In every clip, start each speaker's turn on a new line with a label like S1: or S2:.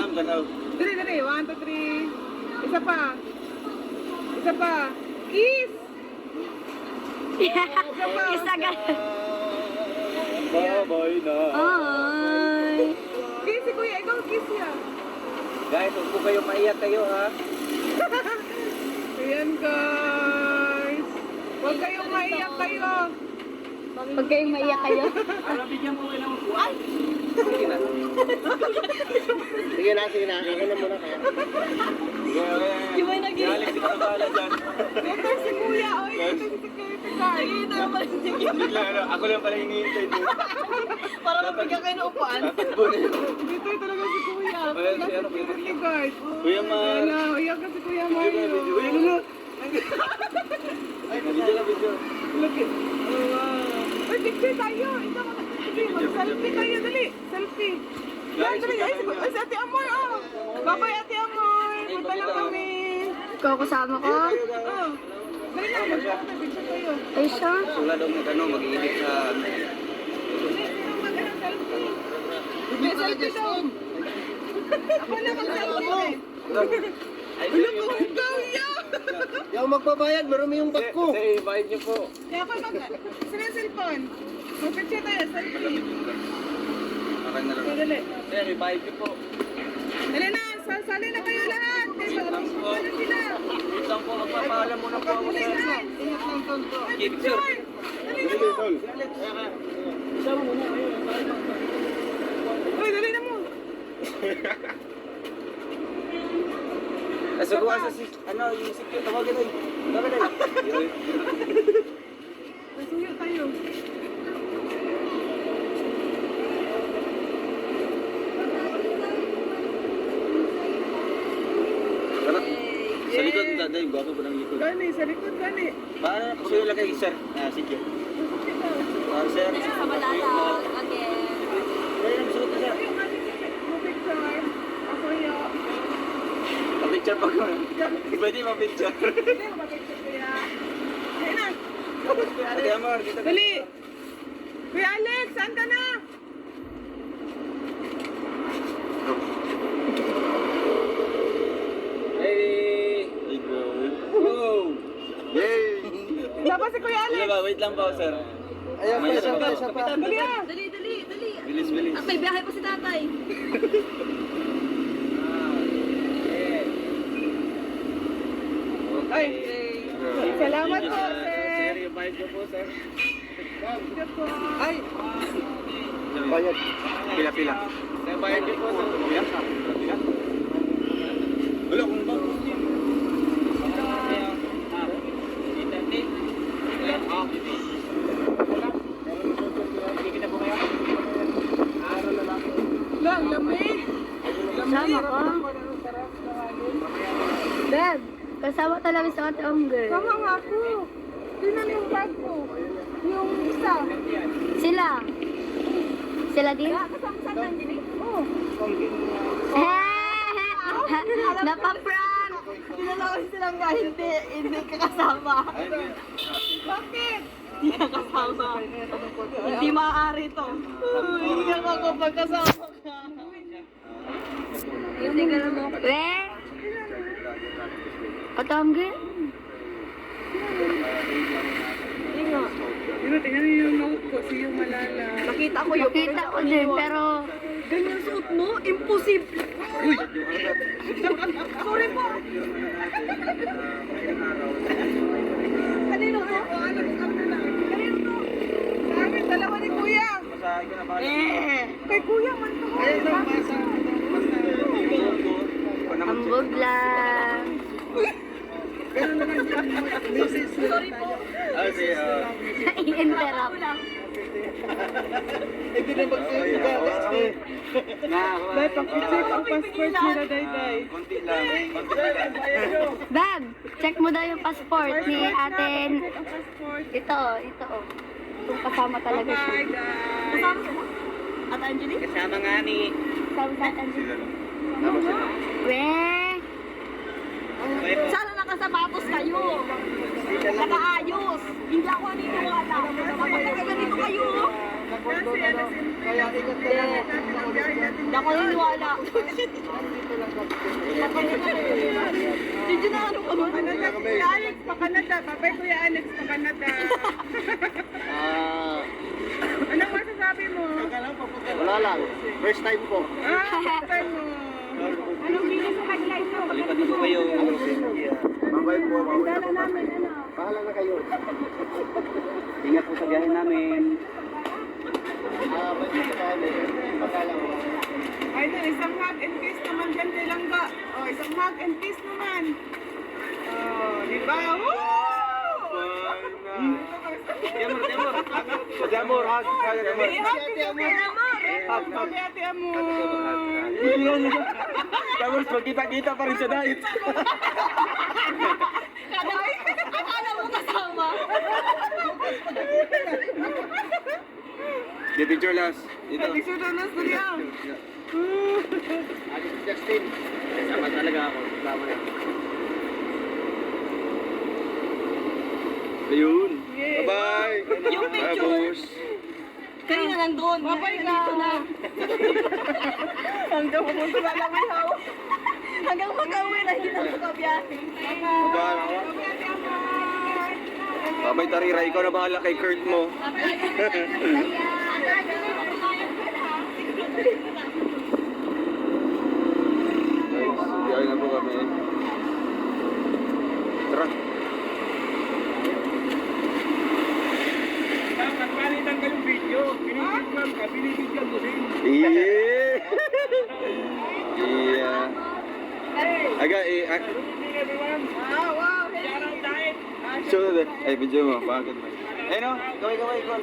S1: ang ganaw.
S2: Dali, dali. 1, 2, 3. Isa pa. Isa pa. Kiss!
S3: Isa ka.
S1: Babay na.
S3: Ay.
S2: Kiss si Kuya. Ikaw kiss niya.
S1: Guys, huwag po kayo maiyak kayo ha.
S2: Ayan guys. Huwag kayong maiyak kayo.
S3: Huwag kayong maiyak kayo.
S1: Ano, bigyan mo kayo ng upuan. Sige na. Sige na, sige na. Ako na muna kaya.
S3: Yung may nag-iyak.
S1: Galing si Kabala dyan.
S2: Ito si Kuya. O, ito si security guard.
S3: Nakita naman si
S1: Ako lang pala hinihintay doon.
S3: Para mabigyan kayo ng upuan.
S1: Tatakbo na yun.
S2: Dito talaga si Kuya.
S1: Ayan, si
S2: Wala
S1: ano,
S2: si security guard.
S1: Kuya Mar.
S2: Wala. Iyak ka si Kuya Mario.
S1: Uy, ano? Ay, video na video.
S2: Look it. Oh, wow. Uy, picture tayo. Ito ka. Sige, mag-selfie tayo. Dali. Selfie. Yan, dali. Ay, si Ate Amor, oh. Babay, Ate Amor. Punta lang kami.
S3: Ikaw kasama ko?
S2: Oh. Dali na, mag-picture tayo.
S3: Ay, siya.
S1: Wala daw mag-edit sa...
S2: Selfie. May selfie daw. Ako na mag-selfie. Wala ko ang gawya.
S4: Di ako magbabayad, marami yung bag ko.
S1: Sir, i-bite niyo po.
S2: Kaya ako sila yung cellphone. Mag-picture tayo, selfie.
S1: Akin na lang.
S2: Dali.
S1: Sir, i-bite niyo po.
S2: Dali na, sasali na kayo lahat. Kaya ano sila?
S1: Isang po, magpapaalam muna po ako
S2: Dali
S1: sir.
S2: na.
S1: Sige, sir.
S2: Dali na mo. Uy, dali na mo.
S1: Nasuguan sa ano, yung secure. Tawagin doon. Tawagin doon.
S2: Nasuyo tayo.
S1: Sa likod, daday, gwapo po ng likod.
S2: Gani, sa likod gani.
S1: Paano po sa'yo lagay, sir? Sige. Sir.
S3: Sa Malala. Again.
S1: Wala yung suot na, sir.
S2: Yung ating picture. Ako yung...
S1: Pa-picture pa ko. Pwede pa-picture.
S2: Hindi mo pa-picture kuya. Dali na.
S1: Ate Amor, dito.
S2: Dali. Kuya Alex, saan ka na?
S1: Ready? Go! Yay!
S2: Dapat si Kuya Alex.
S1: Sige ba, wait lang po, sir.
S4: Ayan,
S1: May
S4: isa
S1: isa
S4: pa,
S1: pa.
S4: isa pa.
S2: Dali ah.
S3: Dali, dali, dali.
S1: Bilis, bilis.
S3: At may biyahe pa si tatay.
S2: Ay. Salamat po,
S1: Sir,
S2: sir.
S1: yung bike ko po, sir.
S2: Ito po.
S4: Ay! Bayad.
S1: Pila-pila. Sir, bayad niyo po, sir. Pila? Pila? Wala kung ba?
S2: Lang, lamig.
S3: Kasama ko. Dad, kasama talaga sa ate Ongger.
S2: Sama nga ako. Tingnan yung bag ko. Yung isa.
S3: Sila. Sila din?
S2: Kasama sa Angeline? Oo.
S3: Napaprank!
S2: Tinalawin silang nga, hindi ka kasama. Bakit?
S3: Hindi ka kasama. Hindi maaari to.
S2: Hindi ako pagkasama ka.
S3: Hindi ka naman. Weh? Ate Ongger?
S2: Tingnan niyo yung note ko, si yung malala.
S3: Nakita ko yun. Nakita ko din, pero... Ganyan suot mo? Imposible.
S2: Sorry po. Kanino to? Kanino to? Sa amin, dalawa ni Kuya.
S1: Masahe ko na ba?
S2: Kay Kuya man to.
S1: Ayun lang, basa.
S3: Hambog lang.
S2: Sorry po.
S1: Okay,
S3: I-interrupt.
S4: Hindi na magsisigay.
S2: Dahil pag-check ang passport nila, Dayday.
S1: Konti lang. Konti lang.
S3: Dad, check mo daw yung passport ni ate.
S2: Check ang passport.
S3: Ito. Kung kasama talaga siya.
S2: Bye, guys.
S3: Kasama siya? At Angeline?
S1: Kasama nga ni...
S3: Kasama sa Angeline.
S1: Tapos sila.
S3: Weh! Sana nakasapatos kayo. Nakaayos. Hindi ako naniniwala. Ganito kayo.
S4: mundo na no. Kaya ingat ka lang.
S3: Hindi ako naniniwala. Hindi na ano ka ba?
S2: Canada, Kuya Alex pa Canada. Babay Kuya Alex pa Canada. Anong masasabi mo?
S4: Wala lang. First time po.
S2: Sabi mo. Anong feeling sa headlight mo?
S1: Balikan mo kayo.
S4: Babay po.
S2: Dala namin, ano?
S4: Bahala na kayo.
S1: Ingat po sa biyahe namin.
S4: May dito kami. Pagkala ko.
S2: Idol, isang hug and kiss naman dyan kay Langga. Oh, isang hug and kiss naman. Oh, di ba? Woo!
S1: Jamor, hug.
S2: May hug din sa Kuya Amor. Sabi Ate Amor.
S1: Jamor, magkita-kita pa rin sa diet.
S3: Akala mo kasama.
S1: The picture last. Dito.
S2: Picture na lang Kuya.
S4: Justin.
S1: Sama talaga ako. Sama na. Ayun.
S2: Yes.
S1: Bye-bye.
S3: Yung picture.
S1: Tapos,
S3: Kanina nandun.
S2: Babay ka.
S3: Dito na.
S2: Hanggang pumunta na lang may haw.
S3: Hanggang mag-uwi na hindi na makabiyahe.
S1: bye-bye. Babay Tarira, ikaw na bahala kay Kurt mo. Guys, biyahe na po kami. Tara.
S5: Pagpalitan kayong video, binibigyan ka, binibigyan ko rin.
S1: Yeah. Yeah. Aga,
S5: Everyone,
S2: Wow.
S5: yarang diet.
S1: show na ay, video mo. Bakit? Ayun o, gaway, Kon.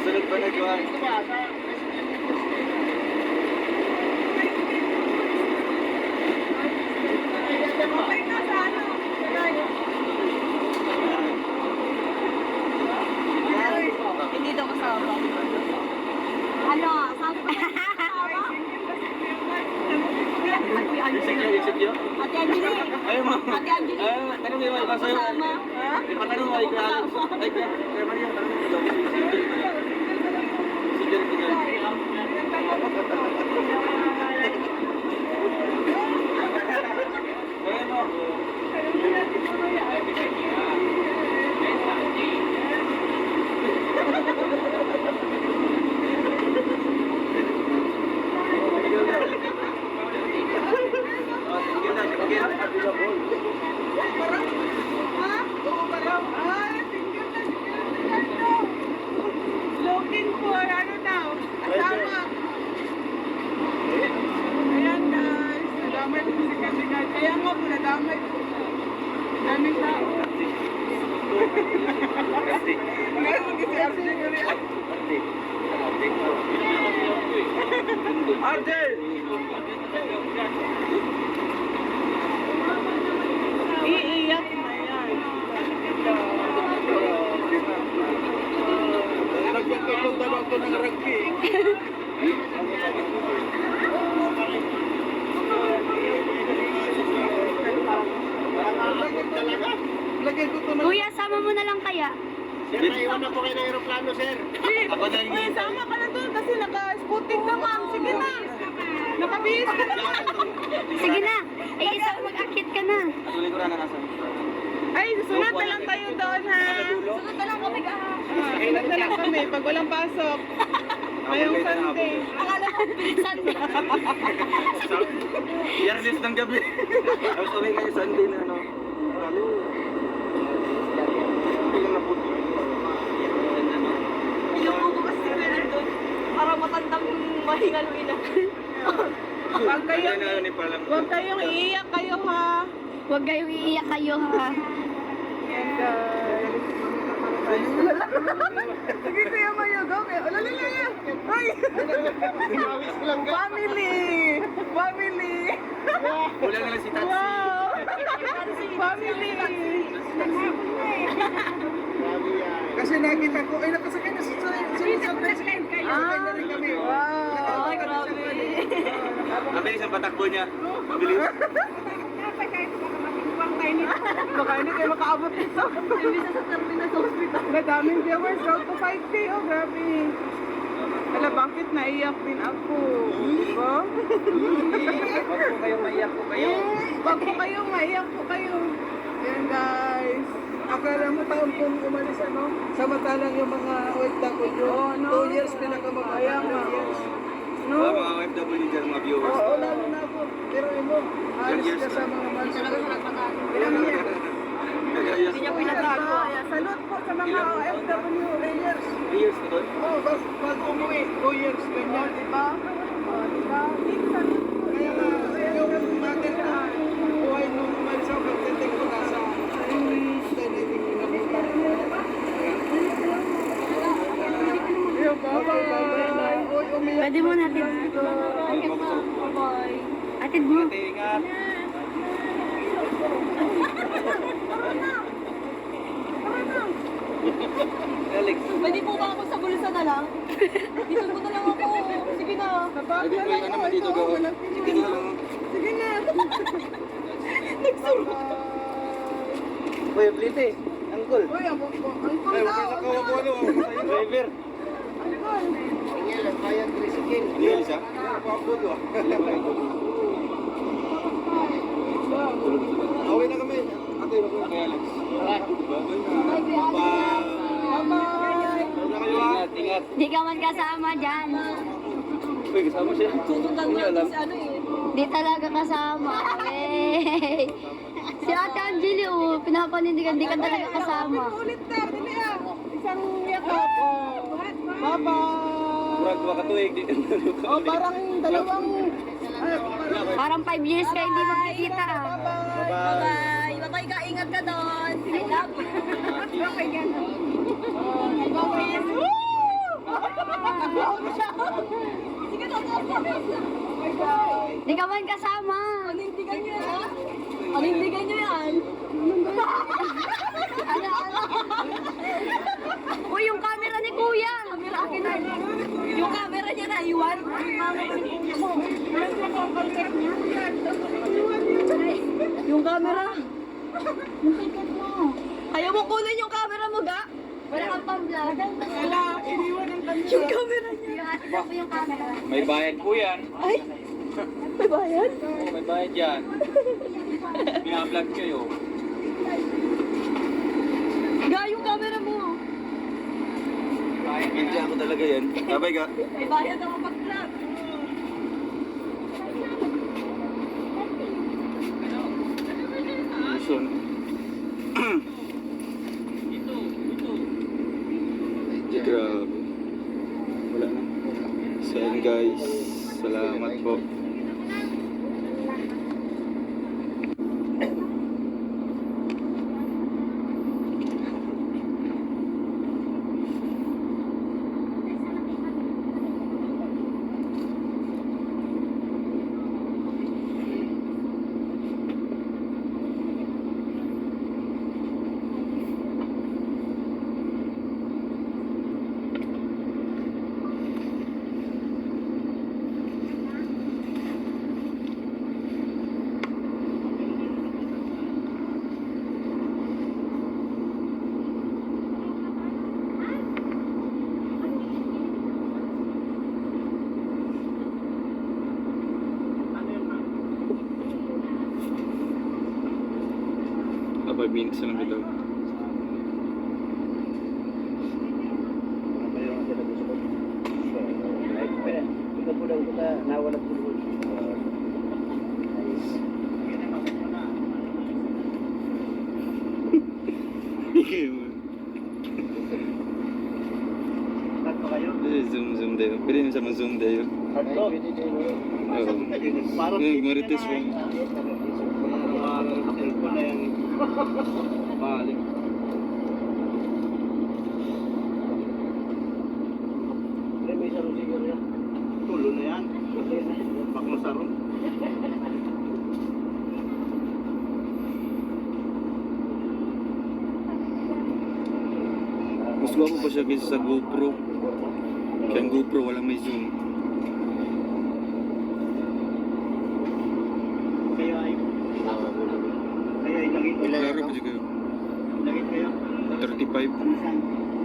S1: Sunod pa na, Juan.
S2: Babay ka sa ano?
S3: Hindi daw kasama. Ano? Sabi ko na kasama?
S1: Isip nyo?
S3: Ate Angeline.
S1: Ayun mo.
S3: Ate Angeline.
S1: Ayun, tanong mo yung kaso yung...
S3: Kasama.
S1: Ipatanong mo, ikaw Alex. Ay, kaya Maria, tanong mo daw. Single. Ayun mo.
S2: Looking for ano daw? Asawa. Ayan guys, nadamay po si Kasigan. Kaya nga po nadamay po. Daming tao. Ngayon kasi si RJ ulit.
S1: Arjel!
S2: Iiyak na yan.
S4: Nagpagkapunta na ako ng rugby.
S2: Lagyan ko ito na.
S3: Kuya, sama mo na lang kaya.
S4: Sir, naiwan na po kayo ng aeroplano, sir.
S1: Ako na yung
S2: Uy, sama ka na doon kasi naka-scooting ka ma'am. Sige na. Nakabihis ka na.
S3: Sige na. Ay, isa mag-akit ka na.
S1: Tuloy ko na nasa.
S2: Ay, susunod na lang tayo doon ha.
S3: Sunod na lang kami ka.
S2: Susunod na lang kami pag walang pasok. Ngayong Sunday.
S3: Akala ko bilisan na.
S1: Yarlis ng gabi. Tapos uwi ngayon Sunday na ano. Ano? Bilang na puto.
S3: Ilang mo kasi na doon. Para matandang mahingal na.
S2: Huwag kayong,
S1: Ano ni palang.
S2: huwag kayong iiyak kayo ha.
S3: Huwag kayong iiyak kayo ha.
S2: Yan guys. Sige kuya Mayo, go. Lalala. Ay. Family. Family.
S1: Wala na lang si Tatsi.
S2: Wow. Family.
S5: Kasi nakita ko, ay nakasakay na sa tricycle. Nakasakay na rin kami.
S2: Wow. Ay, grabe.
S1: Mabilis ang patakbo niya. Mabilis.
S2: Baka hindi kayo makaabot dito. Imbis sa terminal sa hospital. Madaming viewers, road to 5K. Oh, grabe. Ala, bakit naiyak din ako? Diba?
S1: Huwag po kayo maiyak po kayo.
S2: Wag po kayo, maiyak po kayo.
S5: Yan guys. Akala mo taon kung umalis ano? Samantalang yung mga OFW.
S2: Oo, no.
S5: 2 years pinakamaganda.
S2: Kaya nga.
S5: 2 years.
S2: No?
S1: Mga OFW dyan, mga viewers.
S5: Oo, lalo na ako. Pero mo, alis
S1: years
S5: ka
S1: na.
S5: sa mga months.
S2: Ilang years?
S1: Yes.
S2: Hindi niya pinatago. Salute po sa mga OFW.
S5: 3 years.
S1: 3 years na doon?
S5: Oo, bago umuwi. 2 years, ganyan.
S2: Diba? Diba? Big salute po.
S5: Kaya nga, yung natin na buhay nung umalis ako, pagdating ko na sa English, then I think pinakita. Bye-bye. Uy, umiyak.
S3: Pwede mo natin dito. Atid mo.
S1: Ingat. Alex.
S3: Pwede po ba ako sa bulsa na lang? Dito ko na lang ako. Sige na.
S1: Pwede po yung naman dito gawin. Sige na lang.
S2: Sige na.
S1: Uy, Blite. Uncle.
S2: Uy, uncle
S1: Ay,
S2: daw.
S1: wag na kawabualo. Driver.
S2: Uncle.
S4: Yan, bayad tricycle.
S1: Hindi alis ah. Kawabualo ah.
S5: Away na kami. Ate,
S1: Okay, Alex. Bye-bye na.
S2: Bye-bye.
S1: Ingat, ingat.
S3: Di ka man kasama dyan.
S1: Uy, kasama siya.
S3: Tutundan mo
S1: alam.
S3: si ano eh. Di talaga kasama. Wey. Si Ate Angeli, oh, pinapanindigan, di ka talaga kasama.
S2: Ulit na. Dili ah. Isang yakap. Bye-bye.
S1: Murag makatuig. Di
S2: Oh, parang dalawang...
S3: Parang 5 years ka hindi magkikita.
S1: Bye-bye.
S3: Bye. Bye ka, ingat ka doon. I love you.
S2: Bye-bye yan.
S3: Sige na, Di ka man kasama. Panindigan nyo yan. Panindigan nyo yan. Ano? Uy, yung camera ni Kuya. Camera akin na. Yung camera niya na, iwan. Yung camera. Ayaw mo kunin yung camera mo, ga? Wala kang pang-vlog.
S2: Wala, iniwan ang kanya.
S3: Yung camera niya. Yung ate ko yung camera.
S1: May bayad po yan.
S3: Ay! May bayad?
S1: Oo, may bayad yan. Binablog kayo.
S3: Ga, yung camera mo.
S1: Hindi ako talaga yan. Bye-bye ka.
S3: May bayad ako pag-vlog.
S1: Luzon. Grabe. Wala na. So yun guys. Salamat po. Abay, minutes na lang ito. Zoom tayo. Pwede nyo sama zoom tayo. Oo. Marites mo. Balik.
S4: May sarong siguro yan. Tulo na yan. Bak mo sarong.
S6: gwapo pa siya kaysa sa GoPro. Kaya ang GoPro walang may zoom.
S4: Kaya ay lagit
S6: Klaro pa siya kayo.
S4: kayo.
S6: 35.